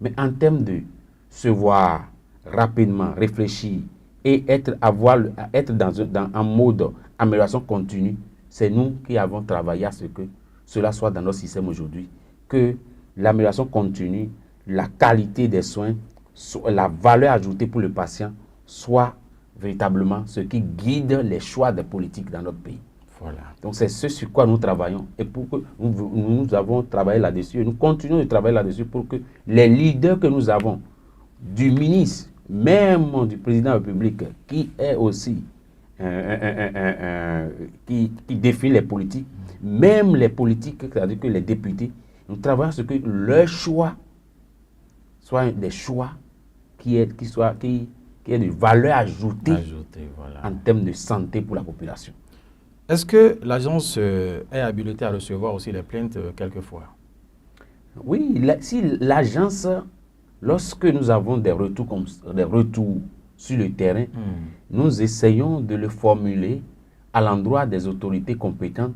Speaker 2: mais en termes de se voir rapidement, réfléchir et être dans un mode amélioration continue, c'est nous qui avons travaillé à ce que cela soit dans notre système aujourd'hui, que l'amélioration continue, la qualité des soins, la valeur ajoutée pour le patient soit véritablement ce qui guide les choix des politiques dans notre pays.
Speaker 1: Voilà.
Speaker 2: Donc c'est ce sur quoi nous travaillons et pour que nous avons travaillé là-dessus et nous continuons de travailler là-dessus pour que les leaders que nous avons, du ministre, même du président de la République, qui est aussi qui définit les politiques, même les politiques, c'est-à-dire que les députés, nous travaillons à ce que leurs choix soient des choix qui aient de valeur ajoutée
Speaker 1: voilà,
Speaker 2: en termes de santé pour la population.
Speaker 1: Est-ce que l'agence est habilitée à recevoir aussi les plaintes quelquefois?
Speaker 2: Oui, si l'agence, lorsque nous avons des retours sur le terrain, nous essayons de le formuler à l'endroit des autorités compétentes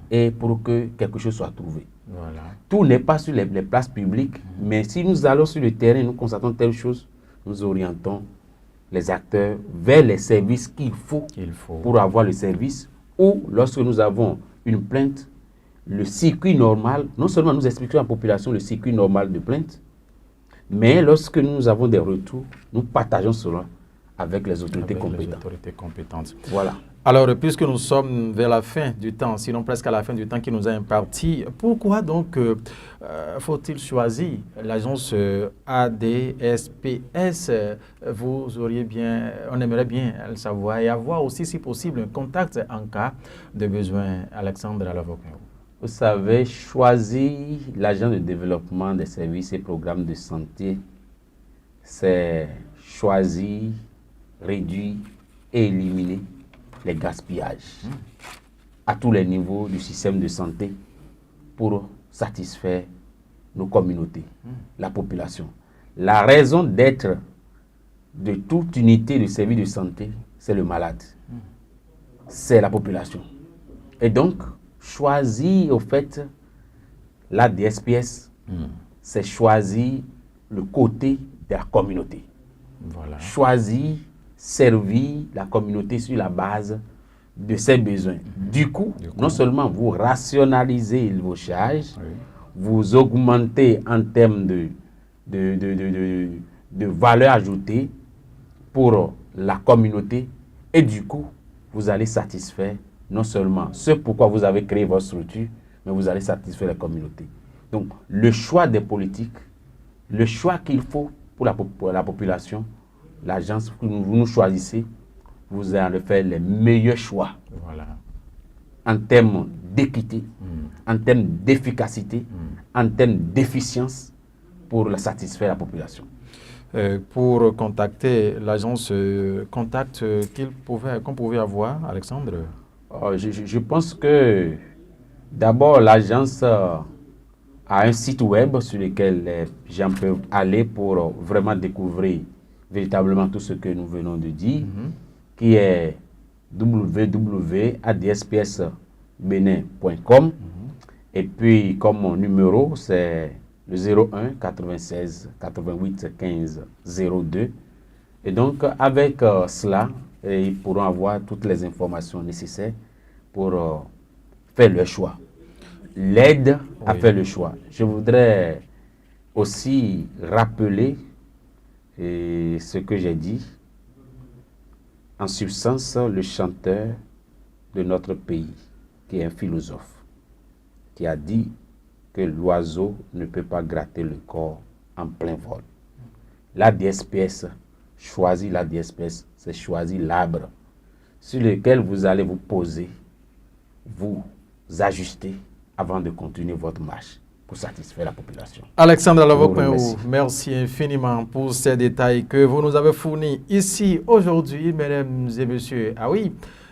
Speaker 2: et pour que quelque chose soit trouvé.
Speaker 1: Voilà.
Speaker 2: Tout n'est pas sur les places publiques, mais si nous allons sur le terrain, nous constatons telle chose, nous orientons les acteurs vers les services qu'il faut pour avoir le service, ou lorsque nous avons une plainte, le circuit normal, non seulement nous expliquons à la population le circuit normal de plainte, mais lorsque nous avons des retours, nous partageons cela avec les autorités compétentes. Voilà.
Speaker 1: Alors, puisque nous sommes vers la fin du temps, sinon presque à la fin du temps qui nous a imparti, pourquoi donc faut-il choisir l'agence ADSPS? On aimerait bien le savoir et avoir aussi, si possible, un contact en cas de besoin. Alexandre Alavokmeo.
Speaker 2: Vous savez, choisir l'agent de développement des services et programmes de santé, c'est choisir, réduire et éliminer les gaspillages à tous les niveaux du système de santé pour satisfaire nos communautés, la population. La raison d'être de toute unité de service de santé, c'est le malade, c'est la population. Et donc, choisir au fait la DSPS, c'est choisir le côté de la communauté.
Speaker 1: Voilà.
Speaker 2: Choisir, servir la communauté sur la base de ses besoins. Du coup, non seulement vous rationalisez vos charges, vous augmentez en termes de valeur ajoutée pour la communauté et du coup, vous allez satisfaire non seulement ce pourquoi vous avez créé votre structure, mais vous allez satisfaire la communauté. Donc, le choix des politiques, le choix qu'il faut pour la population, l'agence que vous nous choisissez, vous allez faire les meilleurs choix.
Speaker 1: Voilà.
Speaker 2: En termes d'équité, en termes d'efficacité, en termes d'efficience pour satisfaire la population.
Speaker 1: Pour contacter l'agence, contact qu'on pouvait avoir, Alexandre?
Speaker 2: Je pense que d'abord l'agence a un site web sur lequel les gens peuvent aller pour vraiment découvrir véritablement tout ce que nous venons de dire, qui est www.adspsbenin.com. Et puis, comme mon numéro, c'est le 01 96 88 15 02. Et donc, avec cela, ils pourront avoir toutes les informations nécessaires pour faire le choix. L'aide à faire le choix. Je voudrais aussi rappeler ce que j'ai dit. En substance, le chanteur de notre pays, qui est un philosophe, qui a dit que l'oiseau ne peut pas gratter le corps en plein vol. La DSPS, choisir la DSPS, c'est choisir l'arbre sur lequel vous allez vous poser, vous ajuster avant de continuer votre marche pour satisfaire la population.
Speaker 1: Alexandre Alavokmeo, merci infiniment pour ces détails que vous nous avez fournis ici aujourd'hui, mesdames et messieurs. Ah oui,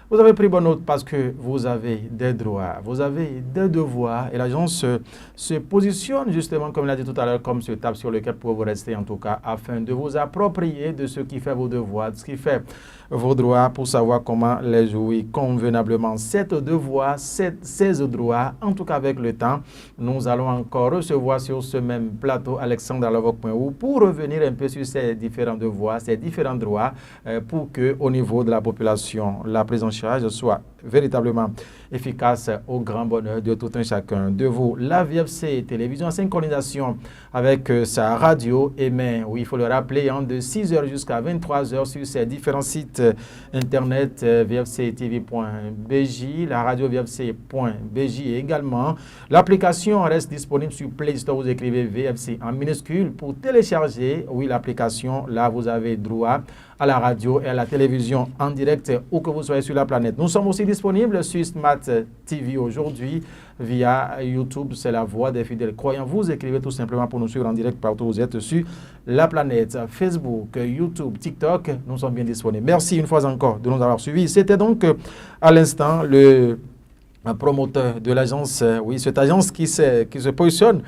Speaker 1: vous avez pris bonne note parce que vous avez des droits, vous avez des devoirs et l'agence se positionne justement, comme il a dit tout à l'heure, comme ce table sur lequel vous rester en tout cas, afin de vous approprier de ce qui fait vos devoirs, de ce qui fait vos droits pour savoir comment les jouer convenablement. Ces devoirs, ces droits, en tout cas avec le temps, nous allons encore recevoir sur ce même plateau Alexandre Alavokmeo pour revenir un peu sur ces différents devoirs, ces différents droits pour que au niveau de la population, la prise en charge soit véritablement efficace au grand bonheur de tout un chacun de vous. La VFC Télévision en synchronisation avec sa radio émet, oui, il faut le rappeler, de 6h jusqu'à 23h sur ses différents sites internet vfctv.bj, la radio vfc.bj également. L'application reste disponible sur Play Store, vous écrivez VFC en minuscule pour télécharger, oui, l'application, là vous avez droit à la radio et à la télévision en direct où que vous soyez sur la planète. Nous sommes aussi disponibles sur Smart TV aujourd'hui via YouTube, c'est la voix des fidèles croyants. Vous écrivez tout simplement pour nous suivre en direct partout où vous êtes sur la planète. Facebook, YouTube, TikTok, nous sommes bien disponibles. Merci une fois encore de nous avoir suivis. C'était donc à l'instant le promoteur de l'agence, oui, cette agence qui se positionne,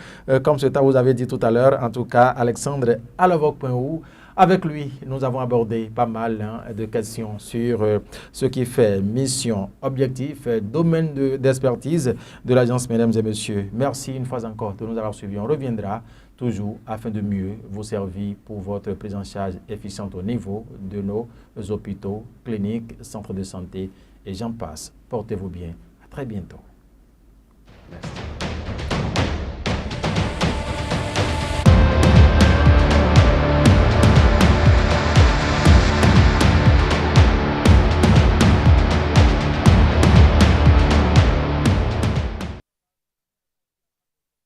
Speaker 1: comme vous avez dit tout à l'heure, en tout cas, Alexandre Alavok.ou. Avec lui, nous avons abordé pas mal de questions sur ce qui fait mission, objectif, domaine d'expertise de l'agence, mesdames et messieurs. Merci une fois encore de nous avoir suivis. On reviendra toujours afin de mieux vous servir pour votre prise en charge efficiente au niveau de nos hôpitaux, cliniques, centres de santé et j'en passe. Portez-vous bien. À très bientôt. Merci.